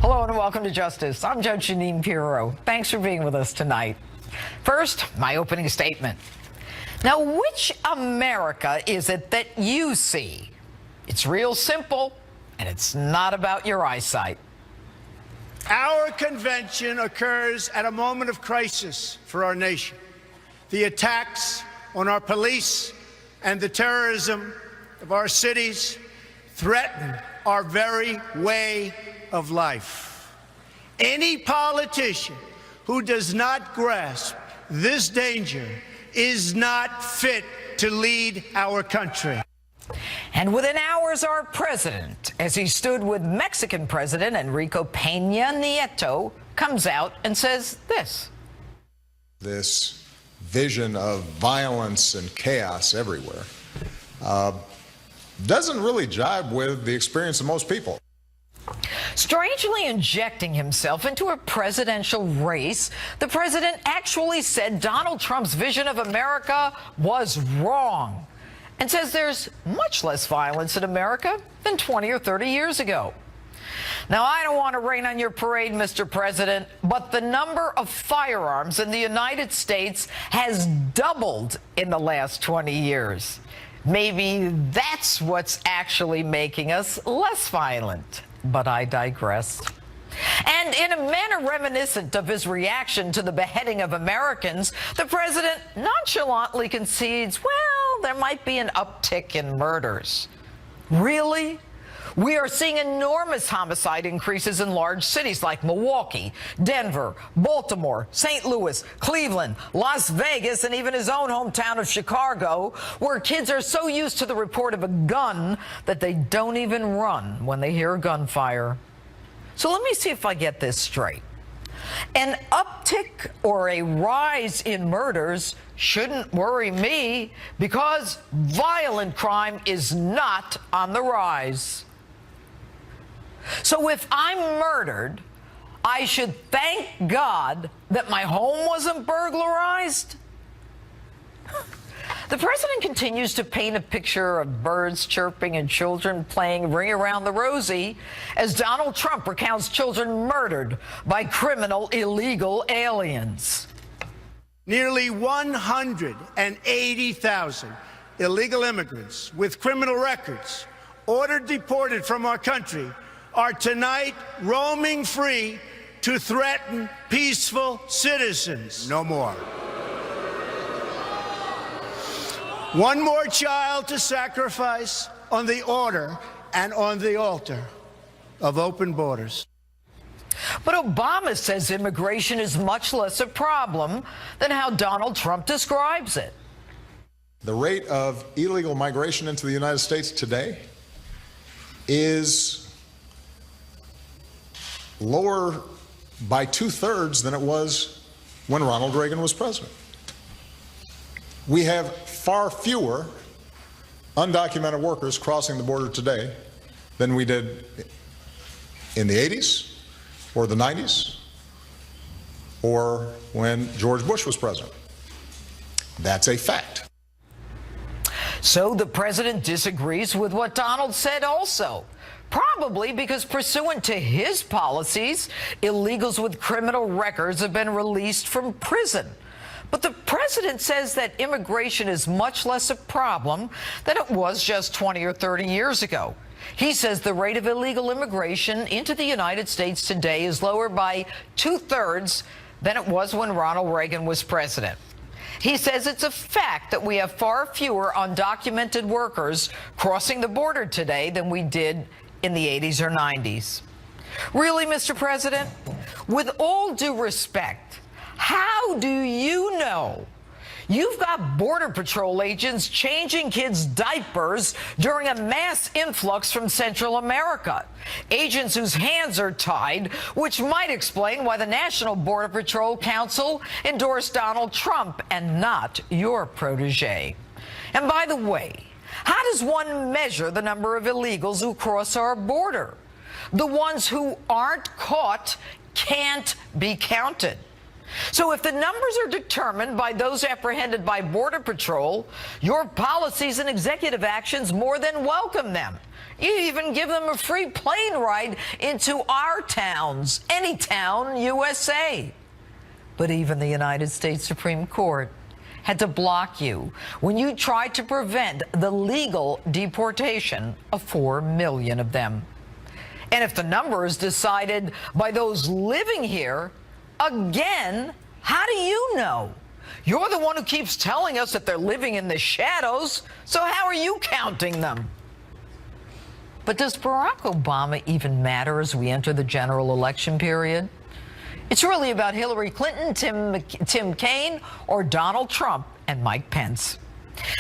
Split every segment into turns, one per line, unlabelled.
Hello and welcome to Justice. I'm Judge Jeanine Pirro. Thanks for being with us tonight. First, my opening statement. Now, which America is it that you see? It's real simple, and it's not about your eyesight.
Our convention occurs at a moment of crisis for our nation. The attacks on our police and the terrorism of our cities threaten our very way of life. Any politician who does not grasp this danger is not fit to lead our country.
And within hours, our president, as he stood with Mexican President Enrique Peña Nieto, comes out and says this.
This vision of violence and chaos everywhere doesn't really jibe with the experience of most people.
Strangely injecting himself into a presidential race, the president actually said Donald Trump's vision of America was wrong and says there's much less violence in America than 20 or 30 years ago. Now, I don't want to rain on your parade, Mr. President, but the number of firearms in the United States has doubled in the last 20 years. Maybe that's what's actually making us less violent. But I digress. And in a manner reminiscent of his reaction to the beheading of Americans, the president nonchalantly concedes, well, there might be an uptick in murders. Really? We are seeing enormous homicide increases in large cities like Milwaukee, Denver, Baltimore, St. Louis, Cleveland, Las Vegas, and even his own hometown of Chicago, where kids are so used to the report of a gun that they don't even run when they hear gunfire. So let me see if I get this straight. An uptick or a rise in murders shouldn't worry me because violent crime is not on the rise. So if I'm murdered, I should thank God that my home wasn't burglarized? The president continues to paint a picture of birds chirping and children playing Ring Around the Rosie as Donald Trump recounts children murdered by criminal illegal aliens.
Nearly 180,000 illegal immigrants with criminal records ordered deported from our country are tonight roaming free to threaten peaceful citizens. No more. One more child to sacrifice on the order and on the altar of open borders.
But Obama says immigration is much less a problem than how Donald Trump describes it.
The rate of illegal migration into the United States today is lower by 2/3 than it was when Ronald Reagan was president. We have far fewer undocumented workers crossing the border today than we did in the 80s or the 90s or when George Bush was president. That's a fact.
So the president disagrees with what Donald said also. Probably because pursuant to his policies, illegals with criminal records have been released from prison. But the president says that immigration is much less a problem than it was just 20 or 30 years ago. He says the rate of illegal immigration into the United States today is lower by 2/3 than it was when Ronald Reagan was president. He says it's a fact that we have far fewer undocumented workers crossing the border today than we did in the 80s or 90s. Really, Mr. President? With all due respect, how do you know? You've got Border Patrol agents changing kids' diapers during a mass influx from Central America. Agents whose hands are tied, which might explain why the National Border Patrol Council endorsed Donald Trump and not your protege. And by the way, how does one measure the number of illegals who cross our border? The ones who aren't caught can't be counted. So if the numbers are determined by those apprehended by Border Patrol, your policies and executive actions more than welcome them. You even give them a free plane ride into our towns, any town, USA. But even the United States Supreme Court had to block you when you tried to prevent the legal deportation of 4 million of them. And if the number is decided by those living here, again, how do you know? You're the one who keeps telling us that they're living in the shadows, so how are you counting them? But does Barack Obama even matter as we enter the general election period? It's really about Hillary Clinton, Tim Kaine, or Donald Trump and Mike Pence.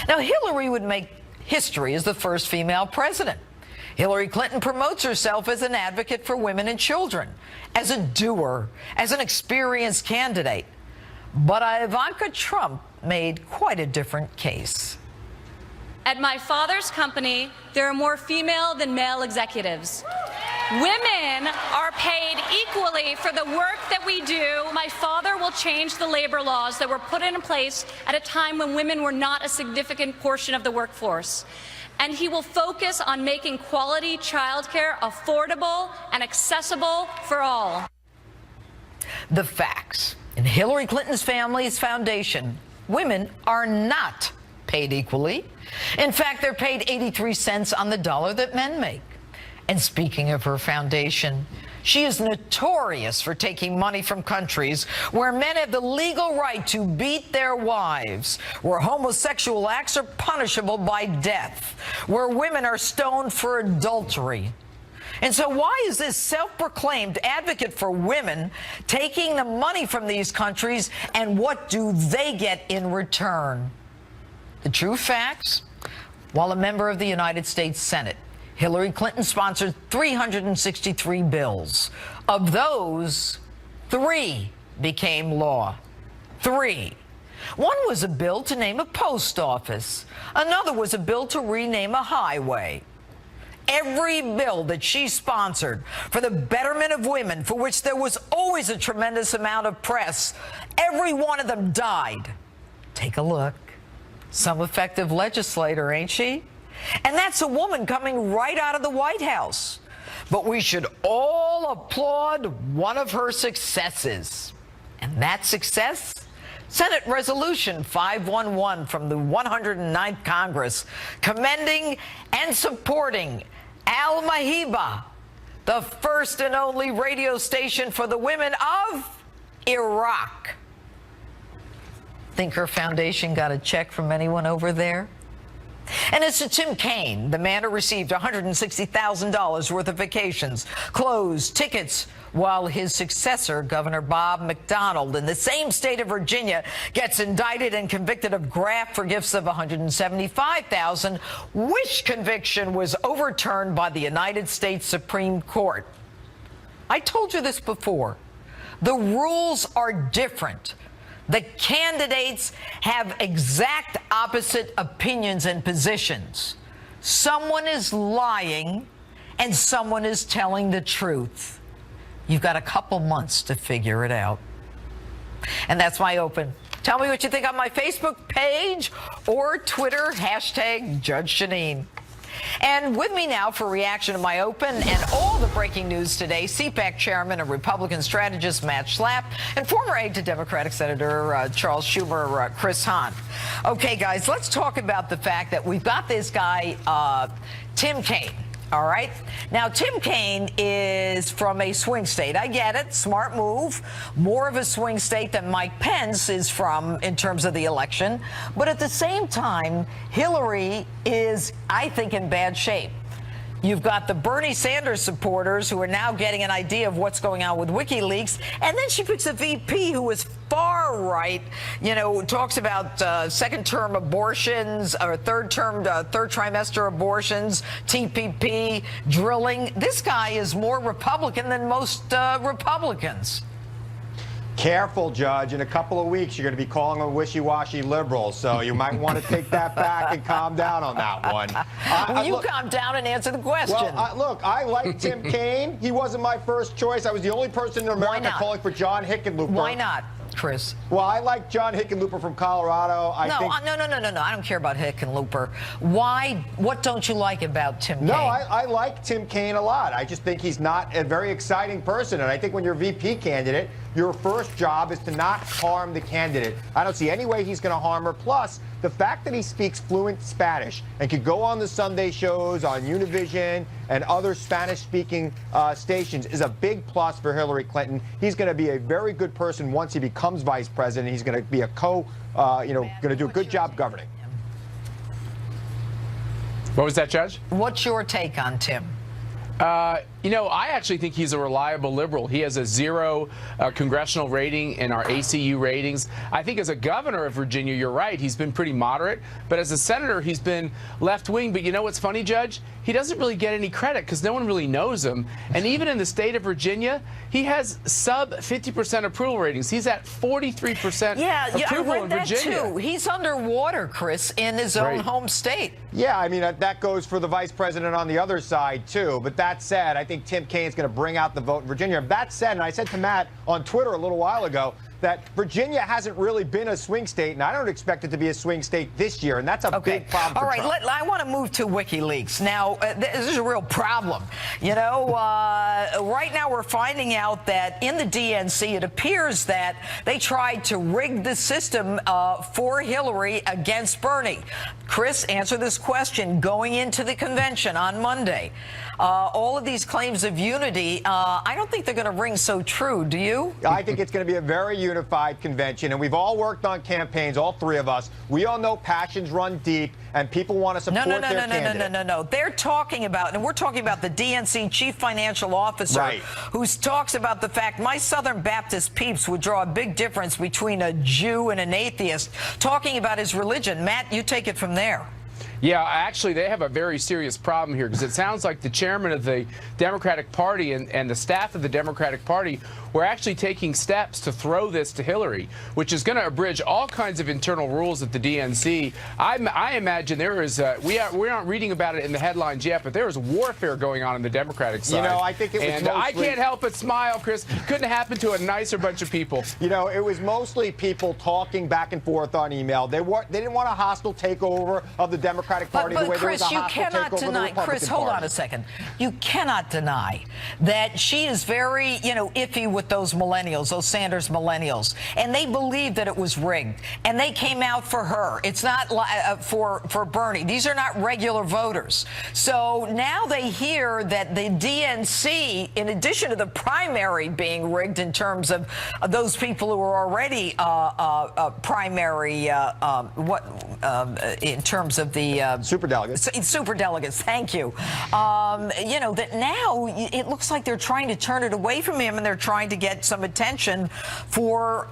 Now, Hillary would make history as the first female president. Hillary Clinton promotes herself as an advocate for women and children, as a doer, as an experienced candidate. But Ivanka Trump made quite a different case.
At my father's company, there are more female than male executives. Women are paid equally for the work that we do. My father will change the labor laws that were put in place at a time when women were not a significant portion of the workforce. And he will focus on making quality childcare affordable and accessible for all.
The facts. In Hillary Clinton's family's foundation, women are not paid equally. In fact, they're paid 83 cents on the dollar that men make. And speaking of her foundation, she is notorious for taking money from countries where men have the legal right to beat their wives, where homosexual acts are punishable by death, where women are stoned for adultery. And so why is this self-proclaimed advocate for women taking the money from these countries, and what do they get in return? The true facts? While a member of the United States Senate, Hillary Clinton sponsored 363 bills. Of those, 3 became law. 3. One was a bill to name a post office. Another was a bill to rename a highway. Every bill that she sponsored for the betterment of women, for which there was always a tremendous amount of press, every one of them died. Take a look. Some effective legislator, ain't she? And that's a woman coming right out of the White House. But we should all applaud one of her successes. And that success? Senate Resolution 511 from the 109th Congress, commending and supporting Al Mahiba, the first and only radio station for the women of Iraq. Think her foundation got a check from anyone over there? And as to Tim Kaine, the man who received $160,000 worth of vacations, clothes, tickets, while his successor, Governor Bob McDonnell, in the same state of Virginia, gets indicted and convicted of graft for gifts of $175,000, which conviction was overturned by the United States Supreme Court. I told you this before. The rules are different. The candidates have exact opposite opinions and positions. Someone is lying and someone is telling the truth. You've got a couple months to figure it out. And that's my open. Tell me what you think on my Facebook page or Twitter, hashtag Judge Jeanine. And with me now for reaction to my open and all the breaking news today, CPAC chairman and Republican strategist Matt Schlapp and former aide to Democratic Senator Charles Schumer, Chris Hahn. Okay, guys, let's talk about the fact that we've got this guy, Tim Kaine. All right. Now, Tim Kaine is from a swing state. I get it. Smart move. More of a swing state than Mike Pence is from in terms of the election. But at the same time, Hillary is, I think, in bad shape. You've got the Bernie Sanders supporters who are now getting an idea of what's going on with WikiLeaks. And then she picks a VP who is far right, talks about second-term abortions or third trimester abortions, TPP, drilling. This guy is more Republican than most Republicans.
Careful, Judge. In a couple of weeks, you're going to be calling them wishy-washy liberals, so you might want to take that back and calm down on that one.
Look, calm down and answer the question.
Well, look, I like Tim Kaine. He wasn't my first choice. I was the only person in America calling for John Hickenlooper.
Why not? Chris?
Well, I like John Hickenlooper from Colorado.
No. I don't care about Hickenlooper. Why? What don't you like about Tim Kaine?
No, I like Tim Kaine a lot. I just think he's not a very exciting person. And I think when you're a VP candidate, your first job is to not harm the candidate. I don't see any way he's going to harm her. Plus, the fact that he speaks fluent Spanish and could go on the Sunday shows on Univision and other Spanish-speaking stations is a big plus for Hillary Clinton. He's going to be a very good person once he becomes vice president. He's going to be a going to do a good job governing.
What was that, Judge?
What's your take on Tim?
I actually think he's a reliable liberal. He has a 0 congressional rating in our ACU ratings. I think as a governor of Virginia, you're right, he's been pretty moderate. But as a senator, he's been left-wing. But you know what's funny, Judge? He doesn't really get any credit because no one really knows him. And even in the state of Virginia, he has sub 50% approval ratings. He's at 43% approval
I read
in
that
Virginia.
Too. He's underwater, Chris, in his own home state.
Yeah, I mean, that goes for the vice president on the other side, too. But that said, I think Tim Kaine's going to bring out the vote in Virginia. That said, and I said to Matt on Twitter a little while ago, that Virginia hasn't really been a swing state, and I don't expect it to be a swing state this year, and that's a big problem for Trump.
All right, I want to move to WikiLeaks. Now, this is a real problem. You know, right now we're finding out that in the DNC, it appears that they tried to rig the system for Hillary against Bernie. Chris, answer this question. Going into the convention on Monday, all of these claims of unity, I don't think they're going to ring so true. Do you?
I think it's going to be a very unified convention, and we've all worked on campaigns, all three of us. We all know passions run deep, and people want to support their candidate.
No. They're talking about, and we're talking about the DNC chief financial officer, who talks about the fact my Southern Baptist peeps would draw a big difference between a Jew and an atheist, talking about his religion. Matt, you take it from there.
Yeah, actually, they have a very serious problem here because it sounds like the chairman of the Democratic Party and the staff of the Democratic Party were actually taking steps to throw this to Hillary, which is going to abridge all kinds of internal rules at the DNC. I imagine there is, we aren't reading about it in the headlines yet, but there is warfare going on the Democratic side.
You know, I think it was mostly,
I can't help but smile, Chris. Couldn't happen to a nicer bunch of people.
You know, it was mostly people talking back and forth on email. They didn't want a hostile takeover of the Democratic Party the way
Chris,
there was a hostile takeover of the Republican Party.
Chris, hold on a second. You cannot deny that she is very, iffy with those millennials, those Sanders millennials, and they believe that it was rigged, and they came out for her. It's not for Bernie. These are not regular voters. So now they hear that the DNC, in addition to the primary being rigged in terms of those people who are already primary, in terms of the superdelegates. Thank you. That now it looks like they're trying to turn it away from him, and they're trying to get some attention for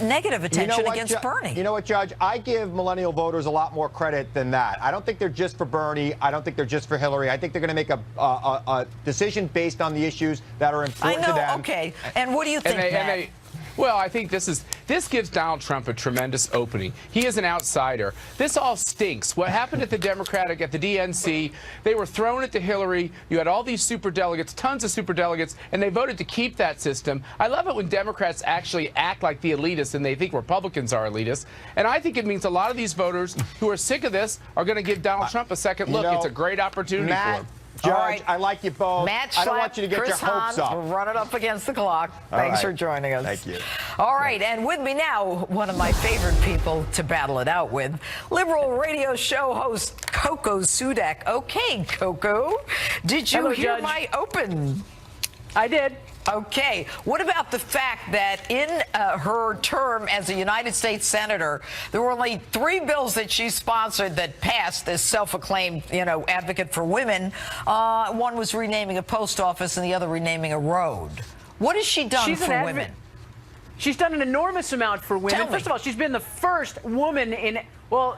negative attention against Bernie.
You know what, Judge? I give millennial voters a lot more credit than that. I don't think they're just for Bernie. I don't think they're just for Hillary. I think they're going to make a decision based on the issues that are important to them.
Okay. And what do you think,
Well, I think this gives Donald Trump a tremendous opening. He is an outsider. This all stinks. What happened at the DNC, they were thrown it to Hillary. You had all these superdelegates, tons of superdelegates, and they voted to keep that system. I love it when Democrats actually act like the elitists and they think Republicans are elitists. And I think it means a lot of these voters who are sick of this are going to give Donald Trump a second look. It's a great opportunity for him.
Judge, I like you both.
Matt
I don't want you to get
Chris
your hopes up.
Run it up against the clock. Thanks for joining us.
Thank you.
All right, and with me now, one of my favorite people to battle it out with, liberal radio show host Coco Sudak. Okay, Coco, did you hear my open?
I did.
Okay. What about the fact that in her term as a United States Senator, there were only 3 bills that she sponsored that passed as self-acclaimed, advocate for women. One was renaming a post office and the other renaming a road. What has she done for women?
She's done an enormous amount for women. First of all, she's been the first woman in,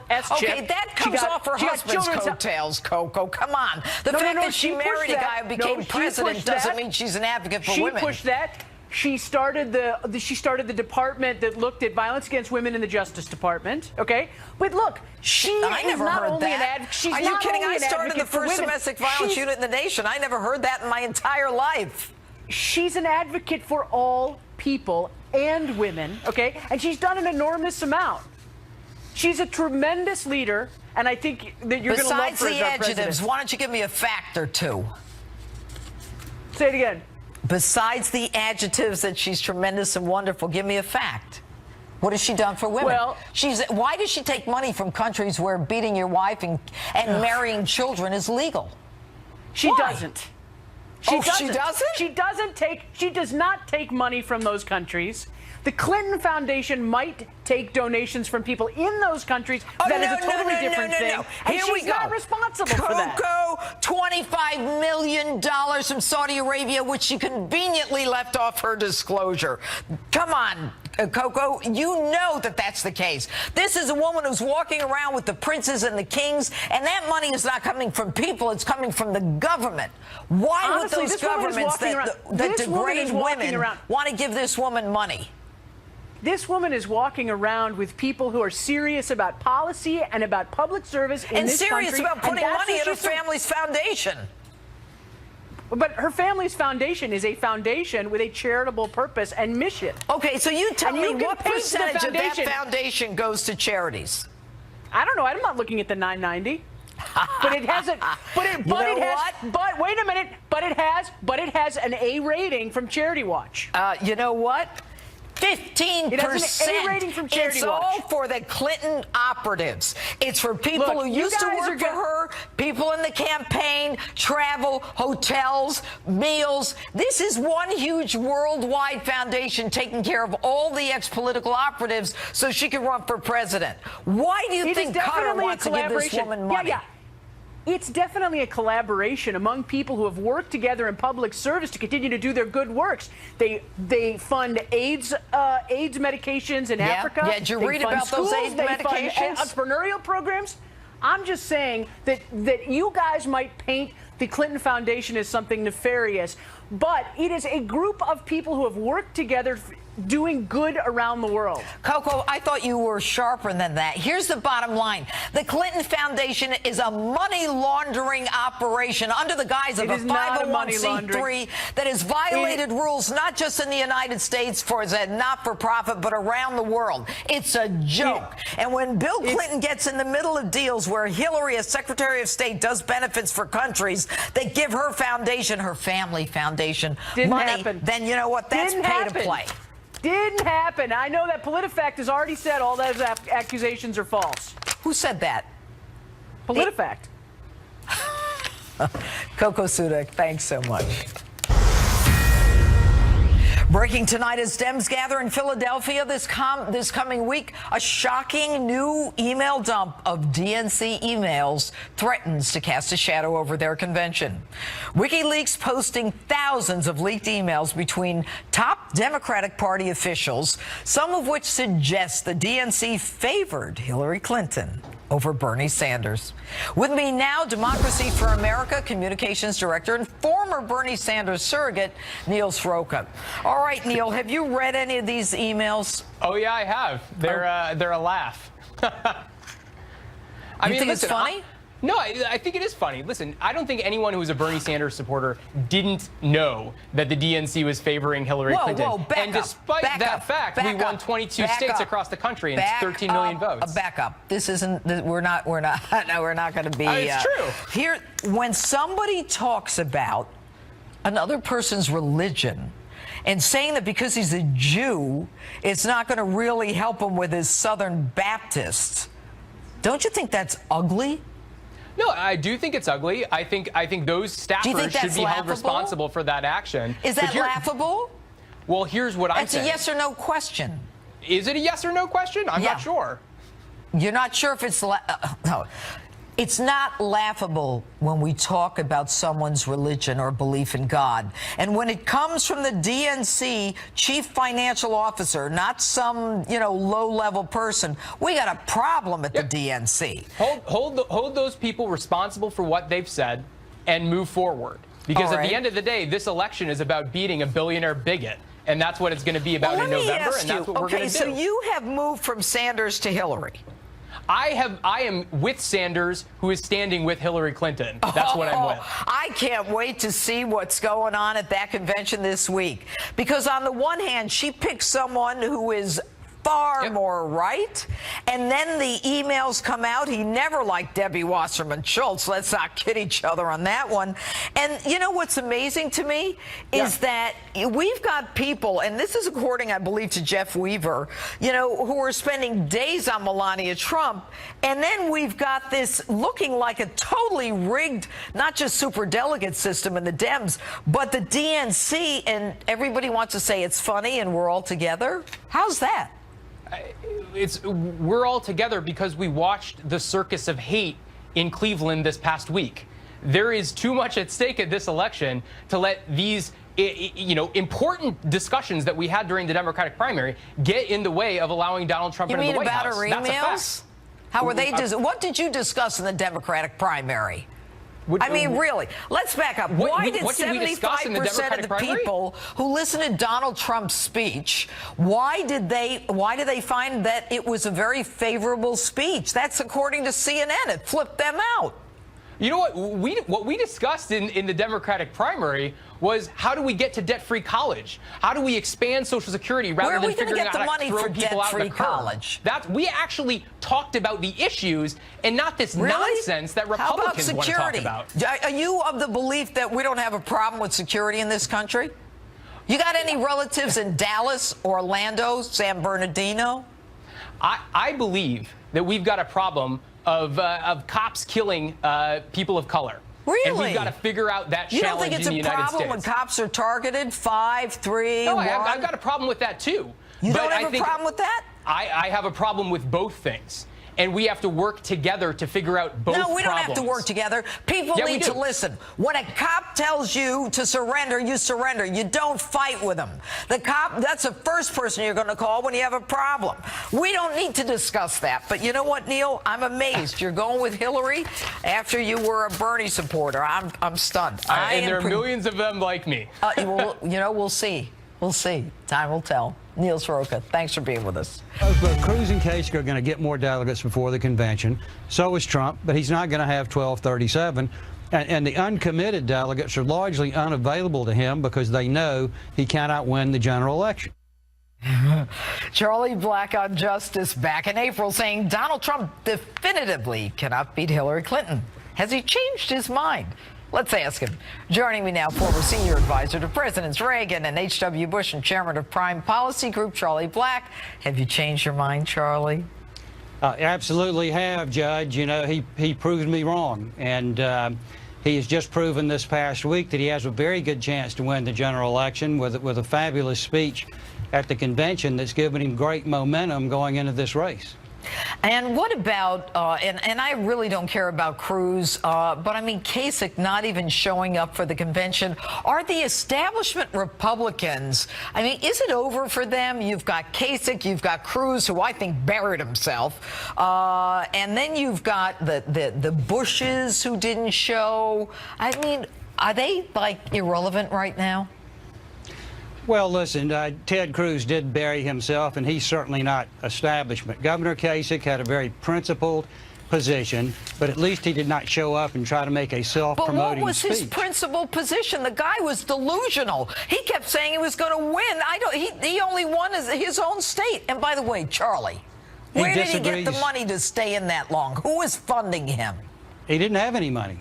S-chip.
Okay, that comes off her husband's coattails, Coco. Come on. The fact that she married a guy who became president doesn't mean she's an advocate for women.
She pushed that. She started the department that looked at violence against women in the Justice Department. Okay, but look,
I never heard that. Are you kidding? I started the first domestic violence unit in the nation. I never heard that in my entire life.
She's an advocate for all people and women, okay? And she's done an enormous amount. She's a tremendous leader, and I think that you're going to love her as our
Besides the adjectives,
president.
why don't you give me a fact or two?
Say it again.
Besides the adjectives that she's tremendous and wonderful, give me a fact. What has she done for women?
Well,
why does she take money from countries where beating your wife and marrying children is legal?
She doesn't.
She doesn't?
She does not take money from those countries. The Clinton Foundation might take donations from people in those countries. That is a totally different thing. And
Here
she's
we go.
not responsible for that.
Coco, $25 million from Saudi Arabia, which she conveniently left off her disclosure. Come on, Coco, you know that that's the case. This is a woman who's walking around with the princes and the kings, and that money is not coming from people, it's coming from the government. Why
Honestly,
would those
this woman is
governments
walking
that
around- this woman
degrade
is walking
women
around-
want to give this woman money?
This woman is walking around with people who are serious about policy and about public service in
And
this
serious
country,
about
and
putting
that's
money
what
in her
she's doing.
family's foundation.
But her family's foundation is a foundation with a charitable purpose and mission.
Okay, so you tell
And
me
you can
what
paint the
percentage of that
foundation-
foundation goes to charities?
I don't know. I'm not looking at the 990. But it hasn't. But it has. But wait a minute. But it has an A rating from Charity Watch.
You know what? 15%.
It has an A rating from Charity
It's
Watch.
all for the Clinton operatives. It's for people
Look,
who
you
used to
guys
work
are
for
go-
her, people in the campaign, travel, hotels, meals. This is one huge worldwide foundation taking care of all the ex-political operatives so she can run for president. Why do you
It is
think Qatar
definitely a
wants to give this
collaboration.
woman money?
Yeah. It's definitely a collaboration among people who have worked together in public service to continue to do their good works. They fund AIDS medications in Africa.
Yeah, did you
They
read
fund
about those
schools.
AIDS
They fund
medications?
entrepreneurial programs. I'm just saying that you guys might paint the Clinton Foundation as something nefarious, but it is a group of people who have worked together doing good around the world.
Coco, I thought you were sharper than that. Here's the bottom line. The Clinton Foundation is a money laundering operation under the guise of
It
a
is not a money
501c3
laundering.
that has violated rules not just in the United States for as a not-for-profit, but around the world. It's a joke. And when Bill Clinton gets in the middle of deals where Hillary, as Secretary of State, does benefits for countries that give her foundation, her family foundation,
Didn't
money,
happen.
then you know what? That's
Didn't
pay
happen.
to play.
Didn't happen. I know that PolitiFact has already said all those accusations are false.
Who said that?
PolitiFact.
Coco Sudak, thanks so much. Breaking tonight as Dems gather in Philadelphia this coming week, a shocking new email dump of DNC emails threatens to cast a shadow over their convention. WikiLeaks posting thousands of leaked emails between top Democratic Party officials, some of which suggest the DNC favored Hillary Clinton over Bernie Sanders. With me now, Democracy for America Communications Director and former Bernie Sanders surrogate, Neil Sroka. All right, Neil, have you read any of these emails?
Oh, yeah, I have. They're a laugh.
You think it's funny?
No, I think it is funny. Listen, I don't think anyone who was a Bernie Sanders supporter didn't know that the DNC was favoring Hillary Clinton.
Whoa, back
and
up,
despite
back
that
up,
fact,
back
we won
up,
22
back
states
up,
across the country and it's
back
13 million
up,
votes.
Back up. This isn't. We're not. No, we're not going to be.
It's true.
Here, when somebody talks about another person's religion and saying that because he's a Jew, it's not going to really help him with his Southern Baptists, don't you think that's ugly?
No, I do think it's ugly. I think those staffers should be held responsible for that action.
Is that laughable?
Well, here's what I'm saying.
It's a yes or no question.
Is it a yes or no question? I'm not sure.
You're not sure if it's no. It's not laughable when we talk about someone's religion or belief in God. And when it comes from the DNC chief financial officer, not some, low-level person, we got a problem at the DNC.
Hold those people responsible for what they've said and move forward. Because at the end of the day, this election is about beating a billionaire bigot. And that's what it's going to be about in November, and that's what we're going to do.
So you have moved from Sanders to Hillary.
I am with Sanders, who is standing with Hillary Clinton. That's what I'm with.
I can't wait to see what's going on at that convention this week. Because on the one hand, she picked someone who is far more right. And then the emails come out. He never liked Debbie Wasserman Schultz. Let's not kid each other on that one. And you know what's amazing to me is that we've got people, and this is according, I believe, to Jeff Weaver, you know, who are spending days on Melania Trump. And then we've got this looking like a totally rigged, not just superdelegate system in the Dems, but the DNC. And everybody wants to say it's funny and we're all together. How's that?
We're all together because we watched the circus of hate in Cleveland this past week. There is too much at stake at this election to let these important discussions that we had during the Democratic primary get in the way of allowing Donald Trump into the White House.
You mean about her emails? How were they? What did you discuss in the Democratic primary? I mean, really, let's back up. Why did 75% of the people who listened to Donald Trump's speech, why did they find that it was a very favorable speech? That's according to CNN. It flipped them out.
You know what we discussed in the Democratic primary was how do we get to debt-free college? How do we expand Social Security rather than figuring out how to throw people out the college? We actually talked about the issues and not this nonsense that Republicans want to talk about.
Are you of the belief that we don't have a problem with security in this country? You got any relatives in Dallas, Orlando, San Bernardino?
I believe that we've got a problem of cops killing people of color.
Really?
And we've got to figure out that
challenge
in the United States.
You don't think it's a problem when cops are targeted 5, 3, 1?
I've got a problem with that, too.
You don't have a problem with that?
I have a problem with both things. And we have to work together to figure out both problems.
No, we don't have to work together. People need to listen. When a cop tells you to surrender, you surrender. You don't fight with them. The cop, that's the first person you're going to call when you have a problem. We don't need to discuss that. But you know what, Neil? I'm amazed. You're going with Hillary after you were a Bernie supporter. I'm stunned.
And there are millions of them like me.
We'll see. We'll see. Time will tell. Neil Soroka, thanks for being with us.
Both Cruz and Kasich are going to get more delegates before the convention. So is Trump, but he's not going to have 1237. And the uncommitted delegates are largely unavailable to him because they know he cannot win the general election.
Charlie Black on Justice back in April saying Donald Trump definitively cannot beat Hillary Clinton. Has he changed his mind? Let's ask him. Joining me now, former senior advisor to Presidents Reagan and H.W. Bush and chairman of Prime Policy Group, Charlie Black. Have you changed your mind, Charlie?
Absolutely have, Judge. You know, he proved me wrong. And he has just proven this past week that he has a very good chance to win the general election with a fabulous speech at the convention that's given him great momentum going into this race.
And what about, and I really don't care about Cruz, but I mean, Kasich not even showing up for the convention. Are the establishment Republicans, I mean, is it over for them? You've got Kasich, you've got Cruz, who I think buried himself, and then you've got the Bushes who didn't show. I mean, are they, like, irrelevant right now?
Well, listen, Ted Cruz did bury himself, and he's certainly not establishment. Governor Kasich had a very principled position, but at least he did not show up and try to make a self-promoting speech. But what was his principled position? The guy was delusional. He kept saying he was going to win. He only won his own state. And by the way, Charlie, where did he get the money to stay in that long? Who was funding him? He didn't have any money.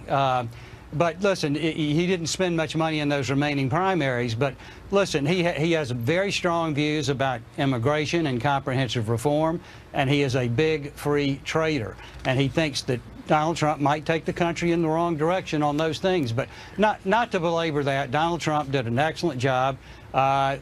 But listen, he didn't spend much money in those remaining primaries. But listen, he has very strong views about immigration and comprehensive reform, and he is a big free trader. And he thinks that Donald Trump might take the country in the wrong direction on those things. But not to belabor that, Donald Trump did an excellent job.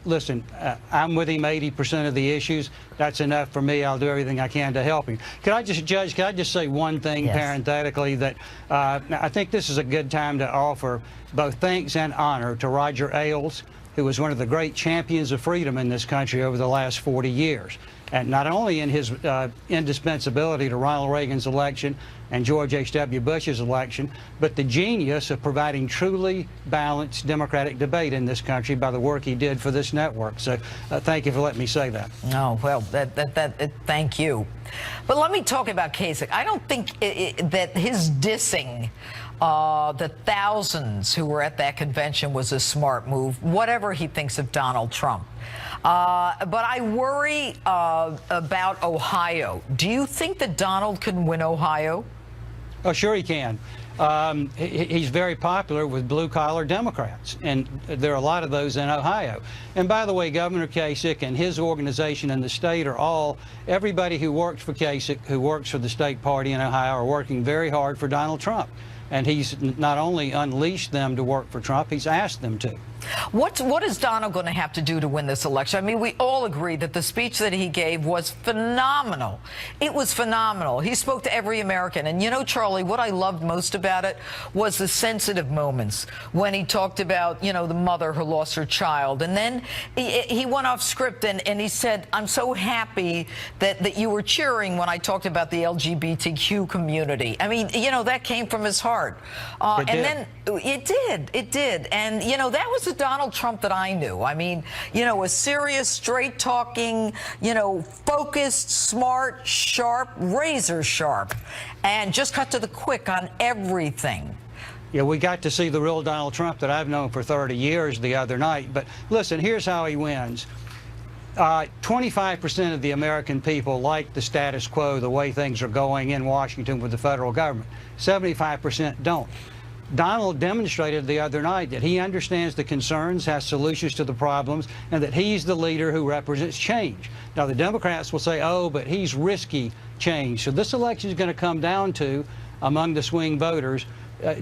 Listen, I'm with him 80% of the issues. That's enough for me. I'll do everything I can to help him. Judge, can I just say one thing parenthetically, that I think this is a good time to offer both thanks and honor to Roger Ailes, who was one of the great champions of freedom in this country over the last 40 years. And not only in his indispensability to Ronald Reagan's election and George H.W. Bush's election, but the genius of providing truly balanced democratic debate in this country by the work he did for this network. So thank you for letting me say that.
No, well, thank you. But let me talk about Kasich. I don't think that his dissing the thousands who were at that convention was a smart move, whatever he thinks of Donald Trump. But I worry about Ohio. Do you think that Donald can win Ohio?
Oh, sure he can. He's very popular with blue-collar Democrats, and there are a lot of those in Ohio. And by the way, Governor Kasich and his organization in the state are all, everybody who works for Kasich, who works for the state party in Ohio, are working very hard for Donald Trump. And he's not only unleashed them to work for Trump, he's asked them to.
What is Donald going to have to do to win this election? I mean, we all agree that the speech that he gave was phenomenal. It was phenomenal. He spoke to every American. And you know, Charlie, what I loved most about it was the sensitive moments when he talked about, you know, the mother who lost her child. And then he went off script and he said, I'm so happy that you were cheering when I talked about the LGBTQ community. I mean, you know, that came from his heart. And then it did. And, you know, that was the Donald Trump that I knew. I mean, you know, a serious, straight-talking, you know, focused, smart, sharp, razor sharp, and just cut to the quick on everything.
Yeah, we got to see the real Donald Trump that I've known for 30 years the other night. But listen, here's how he wins. 25% of the American people like the status quo, the way things are going in Washington with the federal government. 75% don't. Donald demonstrated the other night that he understands the concerns, has solutions to the problems, and that he's the leader who represents change. Now, the Democrats will say, oh, but he's risky change. So this election is going to come down to, among the swing voters,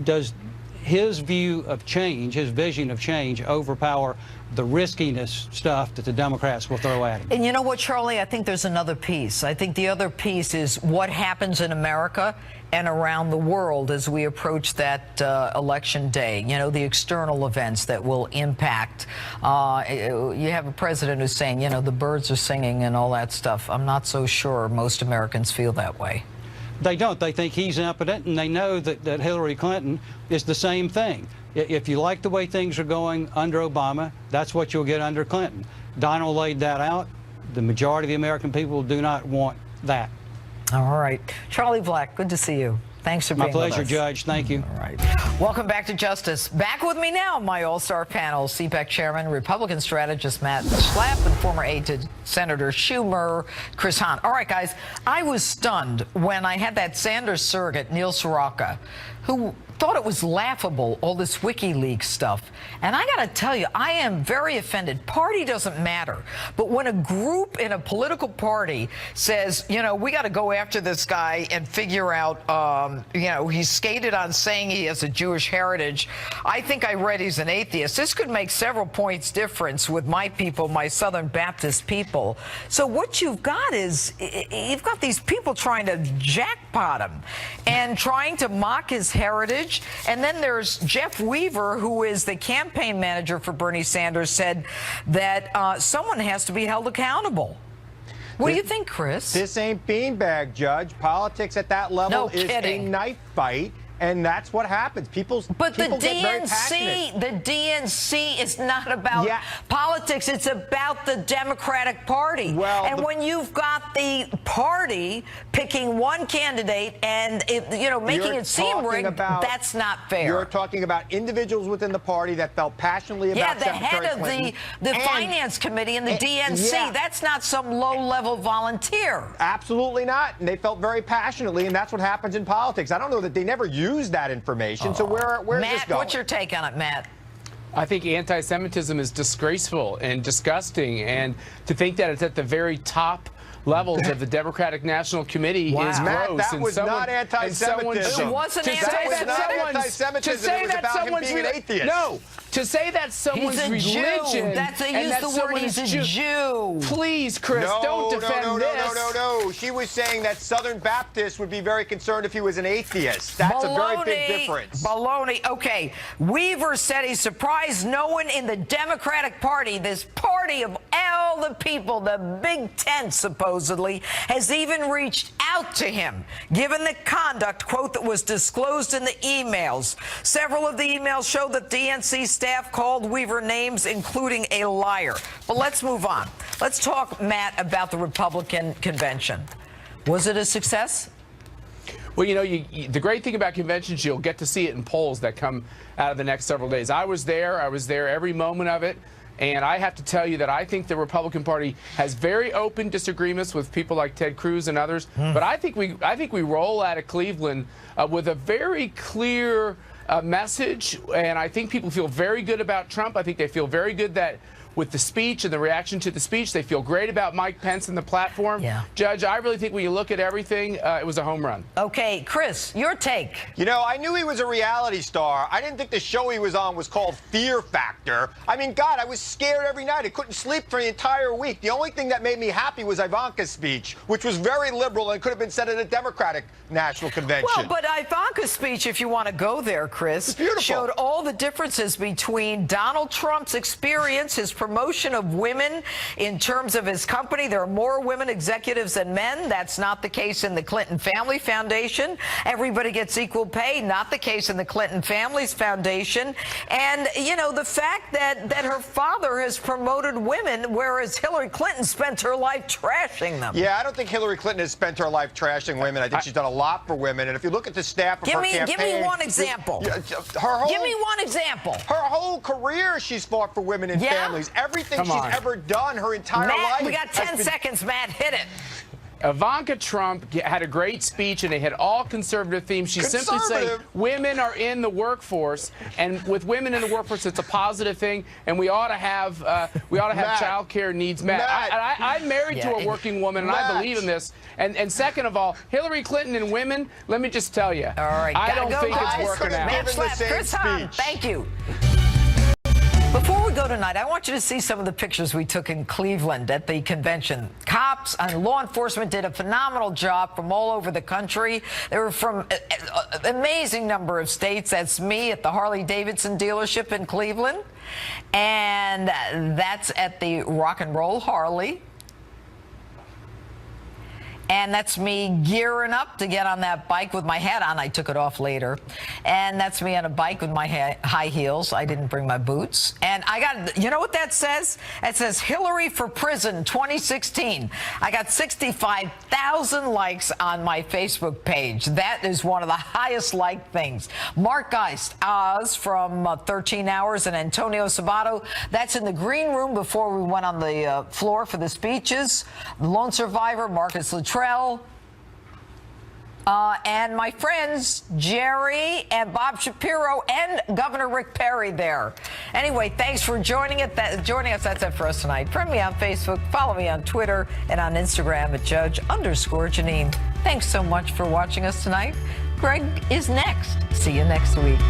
does his view of change, his vision of change, overpower the riskiness stuff that the Democrats will throw at him?
And you know what, Charlie? I think there's another piece. I think the other piece is what happens in America and around the world as we approach that election day. You know, the external events that will impact. You have a president who's saying, you know, the birds are singing and all that stuff. I'm not so sure most Americans feel that way.
They don't. They think he's impotent, and they know that Hillary Clinton is the same thing. If you like the way things are going under Obama, that's what you'll get under Clinton. Donald laid that out. The majority of the American people do not want that.
All right. Charlie Black, good to see you. Thanks for being with us.
My pleasure, Judge. Thank you.
All right. Welcome back to Justice. Back with me now, my all-star panel, CPAC Chairman, Republican strategist Matt Schlapp, and former aide to Senator Schumer, Chris Hahn. All right, guys, I was stunned when I had that Sanders surrogate, Neil Soroka, who thought it was laughable, all this WikiLeaks stuff. And I got to tell you, I am very offended. Party doesn't matter. But when a group in a political party says, you know, we got to go after this guy and figure out, you know, he's skated on saying he has a Jewish heritage. I think I read he's an atheist. This could make several points difference with my people, my Southern Baptist people. So what you've got is, you've got these people trying to jackpot him and trying to mock his heritage. And then there's Jeff Weaver, who is the campaign manager for Bernie Sanders, said that someone has to be held accountable. What do you think, Chris?
This ain't beanbag, Judge. Politics at that level is a knife fight. And that's what happens. People get very passionate.
The DNC is not about politics. It's about the Democratic Party. Well, and when you've got the party picking one candidate and making it seem rigged, that's not fair.
You're talking about individuals within the party that felt passionately about Secretary Clinton.
Yeah, the head of the finance committee and the DNC. Yeah. That's not some low-level volunteer.
Absolutely not. And they felt very passionately, and that's what happens in politics. I don't know that they never use that information. So where's this going?
What's your take on it, Matt?
I think anti-Semitism is disgraceful and disgusting, and to think that it's at the very top levels of the Democratic National Committee is
Matt,
gross.
that was not anti-Semitism.
It wasn't
anti-Semitism. To say that someone's being an atheist.
To say that someone's religion,
That's they use the word he's a Jew.
Please, Chris, don't defend this.
No. She was saying that Southern Baptists would be very concerned if he was an atheist. That's a very big difference.
Baloney. Okay. Weaver said he's surprised no one in the Democratic Party, this party of all the people, the Big Ten supposedly, has even reached out to him, given the conduct, quote, that was disclosed in the emails. Several of the emails show that DNC staff called Weaver names, including a liar. But let's move on. Let's talk, Matt, about the Republican convention. Was it a success?
Well, you know, the great thing about conventions, you'll get to see it in polls that come out of the next several days. I was there every moment of it. And I have to tell you that I think the Republican Party has very open disagreements with people like Ted Cruz and others. But I think we roll out of Cleveland with a very clear message, and I think people feel very good about Trump. I think they feel very good that with the speech and the reaction to the speech, they feel great about Mike Pence and the platform.
Yeah.
Judge, I really think when you look at everything, it was a home run.
Okay, Chris, your take.
You know, I knew he was a reality star. I didn't think the show he was on was called Fear Factor. I mean, God, I was scared every night. I couldn't sleep for the entire week. The only thing that made me happy was Ivanka's speech, which was very liberal and could have been said at a Democratic national convention.
Well, but Ivanka's speech, if you want to go there, Chris, showed all the differences between Donald Trump's experience, his promotion of women in terms of his company. There are more women executives than men. That's not the case in the Clinton Family Foundation. Everybody gets equal pay. Not the case in the Clinton Families Foundation. And, you know, the fact that her father has promoted women, whereas Hillary Clinton spent her life trashing them.
Yeah, I don't think Hillary Clinton has spent her life trashing women. I think she's done a lot for women. And if you look at the staff of her campaign...
Give me one example. Give me one example.
Her whole career, she's fought for women and families. Everything she's ever done her entire life.
We got 10 seconds, Matt. Hit it.
Ivanka Trump had a great speech, and it had all conservative themes. She's simply saying women are in the workforce, and with women in the workforce, it's a positive thing, and we ought to have child care needs met. I'm married to a working woman, and I believe in this. And second of all, Hillary Clinton and women, let me just tell you, I don't think it's working out.
Chris Hahn, thank you. Before we go tonight, I want you to see some of the pictures we took in Cleveland at the convention. Cops and law enforcement did a phenomenal job from all over the country. They were from an amazing number of states. That's me at the Harley-Davidson dealership in Cleveland. And that's at the Rock and Roll Harley. And that's me gearing up to get on that bike with my hat on. I took it off later. And that's me on a bike with my high heels. I didn't bring my boots. And I got, you know what that says? It says Hillary for Prison 2016. I got 65,000 likes on my Facebook page. That is one of the highest liked things. Mark Geist, Oz from 13 Hours, and Antonio Sabato. That's in the green room before we went on the floor for the speeches. The Lone Survivor, Marcus Luttrell. And my friends, Jerry and Bob Shapiro and Governor Rick Perry there. Anyway, thanks for joining us. That's it for us tonight. Friend me on Facebook, follow me on Twitter and on Instagram at Judge_Jeanine. Thanks so much for watching us tonight. Greg is next. See you next week.